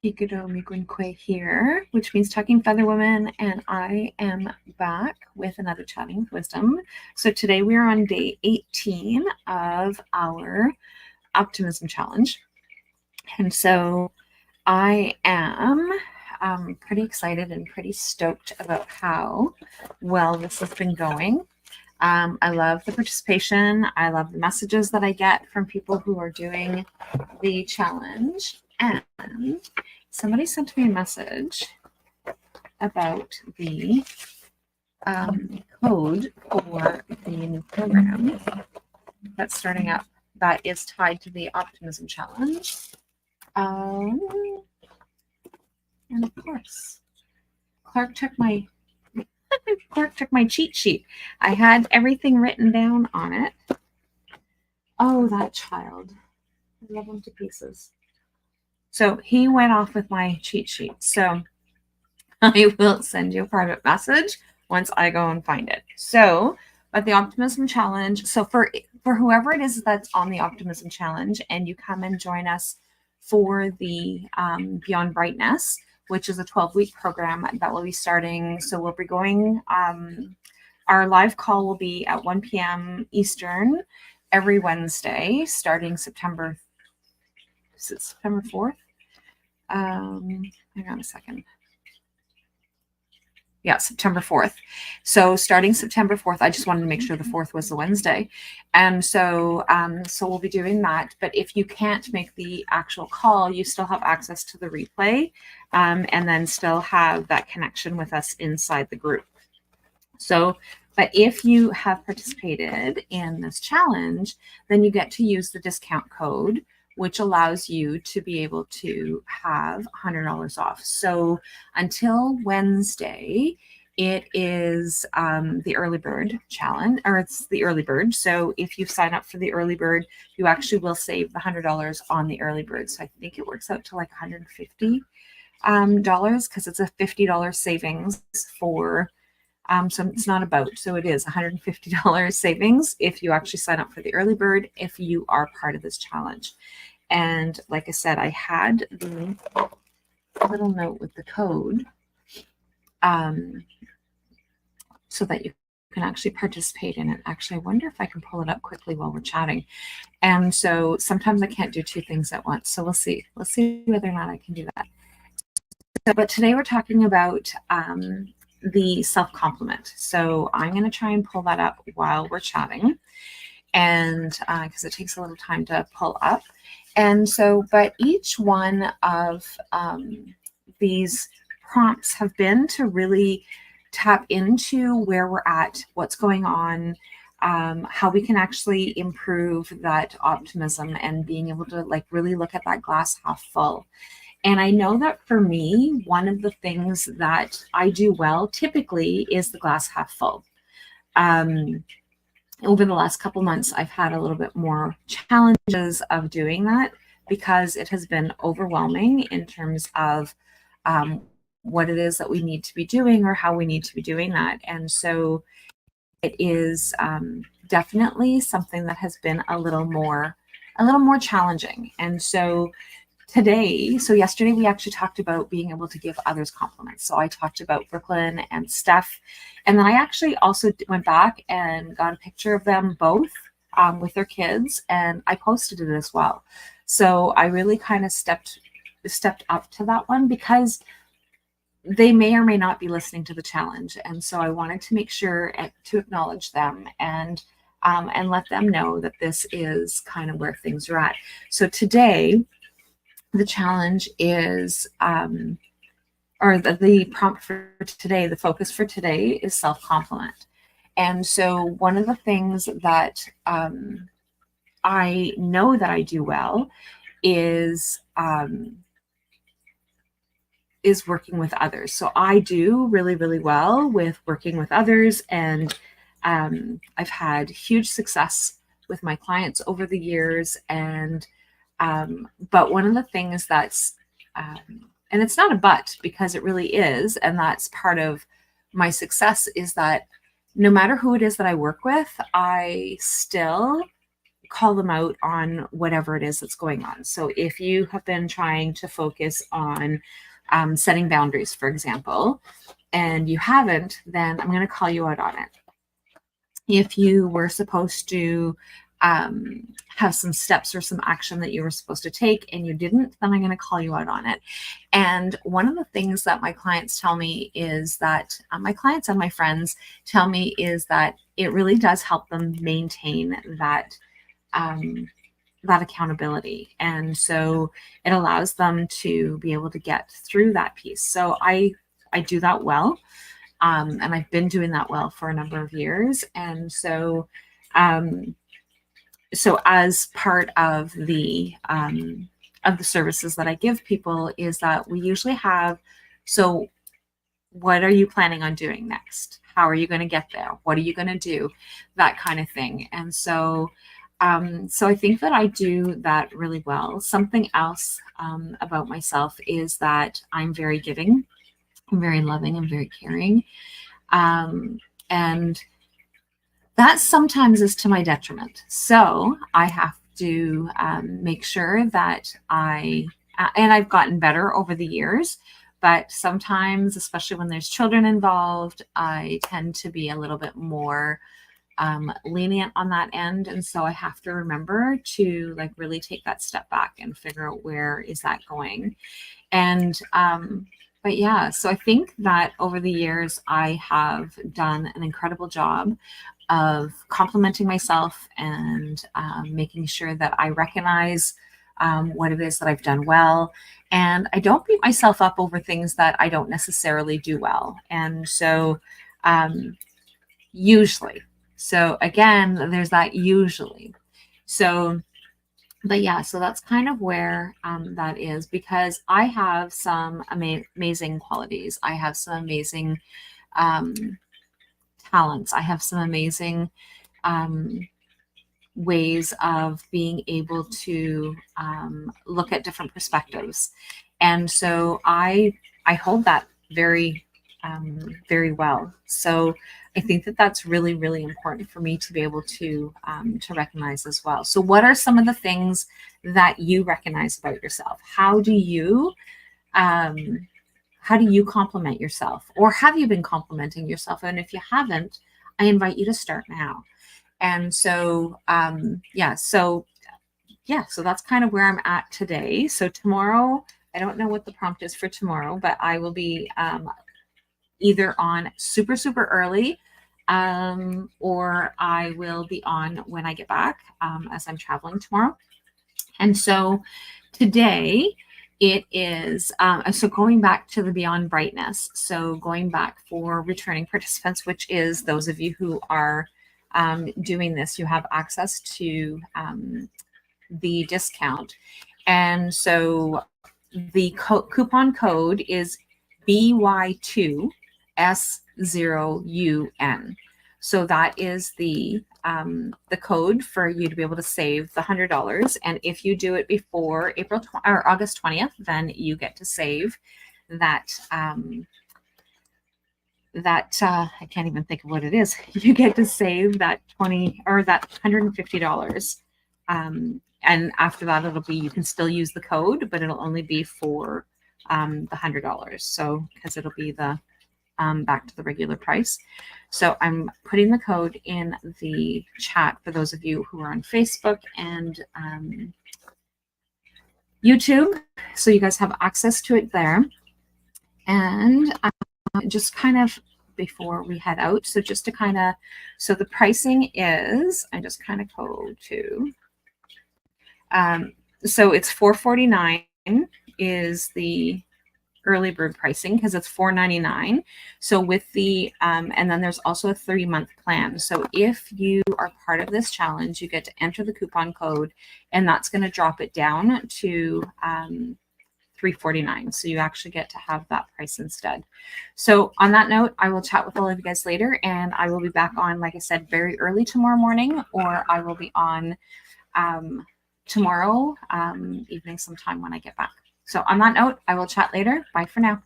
Geegado Megwan here, which means Talking Feather Woman, and I am back with another Chatting with Wisdom. So today we are on day 18 of our Optimism Challenge. And so I am pretty excited and pretty stoked about how well this has been going. I love the participation. I love the messages that I get from people who are doing the challenge. And somebody sent me a message about the code for the new program that's starting up that is tied to the Optimism Challenge. And of course, Clark took my cheat sheet. I had everything written down on it. Oh, that child. I love him to pieces. So he went off with my cheat sheet. So I will send you a private message once I go and find it. So, but the Optimism Challenge. So for whoever it is that's on the Optimism Challenge, and you come and join us for the Beyond Brightness, which is a 12-week program that will be starting. So we'll be going. Our live call will be at 1 p.m. Eastern every Wednesday, starting September 4th. Hang on a second. Yeah, September 4th. So starting September 4th, I just wanted to make sure the 4th was the Wednesday. And so we'll be doing that. But if you can't make the actual call, you still have access to the replay and then still have that connection with us inside the group. So, but if you have participated in this challenge, then you get to use the discount code, which allows you to be able to have $100 off. So until Wednesday, it is the early bird challenge, or it's the early bird. So if you sign up for the early bird, you actually will save the $100 on the early bird. So I think it works out to like $150 because it's a $50 savings for so it's not about, so it is $150 savings if you actually sign up for the early bird, if you are part of this challenge. And like I said, I had the little note with the code so that you can actually participate in it. Actually, I wonder if I can pull it up quickly while we're chatting. And so sometimes I can't do two things at once. So we'll see whether or not I can do that. So, but today we're talking about the self-compliment. So I'm going to try and pull that up while we're chatting, and because it takes a little time to pull up. And so, but each one of these prompts have been to really tap into where we're at, what's going on, how we can actually improve that optimism and being able to like really look at that glass half full. And I know that for me, one of the things that I do well typically is the glass half full. Over the last couple months, I've had a little bit more challenges of doing that because it has been overwhelming in terms of what it is that we need to be doing or how we need to be doing that. And so it is definitely something that has been a little more challenging. And so yesterday we actually talked about being able to give others compliments. So I talked about Brooklyn and Steph, and then I actually also went back and got a picture of them both with their kids, and I posted it as well. So I really kind of stepped up to that one because they may or may not be listening to the challenge, and so I wanted to make sure to acknowledge them and let them know that this is kind of where things are at. So today, the challenge is, or the prompt for today, the focus for today is self-compliment. And so one of the things that I know that I do well is working with others. So I do really, really well with working with others, and I've had huge success with my clients over the years. And but one of the things that's, and it's not a but because it really is, and that's part of my success, is that no matter who it is that I work with, I still call them out on whatever it is that's going on. So if you have been trying to focus on setting boundaries, for example, and you haven't, then I'm going to call you out on it. If you were supposed to have some steps or some action that you were supposed to take and you didn't, then I'm going to call you out on it. And one of the things that my clients tell me is that my clients and my friends tell me is that it really does help them maintain that that accountability. And so it allows them to be able to get through that piece. So I do that well. And I've been doing that well for a number of years. And so, so as part of the services that I give people is that we usually have, so what are you planning on doing next? How are you going to get there? What are you going to do? That kind of thing. And so, so I think that I do that really well. Something else about myself is that I'm very giving. I'm very loving and very caring. And that sometimes is to my detriment. So I have to make sure that and I've gotten better over the years, but sometimes, especially when there's children involved, I tend to be a little bit more lenient on that end. And so I have to remember to like really take that step back and figure out where is that going. And, but yeah, so I think that over the years, I have done an incredible job of complimenting myself and making sure that I recognize what it is that I've done well. And I don't beat myself up over things that I don't necessarily do well. And so usually, so again, there's that usually. So but yeah, so that's kind of where that is, because I have some amazing qualities. I have some amazing talents. I have some amazing ways of being able to look at different perspectives. And so I hold that very, very well. So I think that that's really, really important for me to be able to recognize as well. So what are some of the things that you recognize about yourself? How do you compliment yourself? Or have you been complimenting yourself? And if you haven't, I invite you to start now. And so, so that's kind of where I'm at today. So tomorrow, I don't know what the prompt is for tomorrow, but I will be either on super, super early, or I will be on when I get back, as I'm traveling tomorrow. And so today it is, so going back to the Beyond Brightness. So going back for returning participants, which is those of you who are doing this, you have access to the discount. And so the coupon code is BY2S0UN. So that is the code for you to be able to save the $100. And if you do it before August 20th, then you get to save that. I can't even think of what it is. You get to save that $150. And after that, it'll be, you can still use the code, but it'll only be for the $100. So, because it'll be the back to the regular price. So I'm putting the code in the chat for those of you who are on Facebook and YouTube. So you guys have access to it there. And just kind of before we head out, so just to kind of, so the pricing is, I just kind of go to, so it's $449 is the early bird pricing, because it's $499. So with the and then there's also a 3-month plan. So if you are part of this challenge, you get to enter the coupon code, and that's going to drop it down to $349. So you actually get to have that price instead. So on that note, I will chat with all of you guys later, and I will be back on, like I said, very early tomorrow morning, or I will be on tomorrow evening sometime when I get back. So on that note, I will chat later. Bye for now.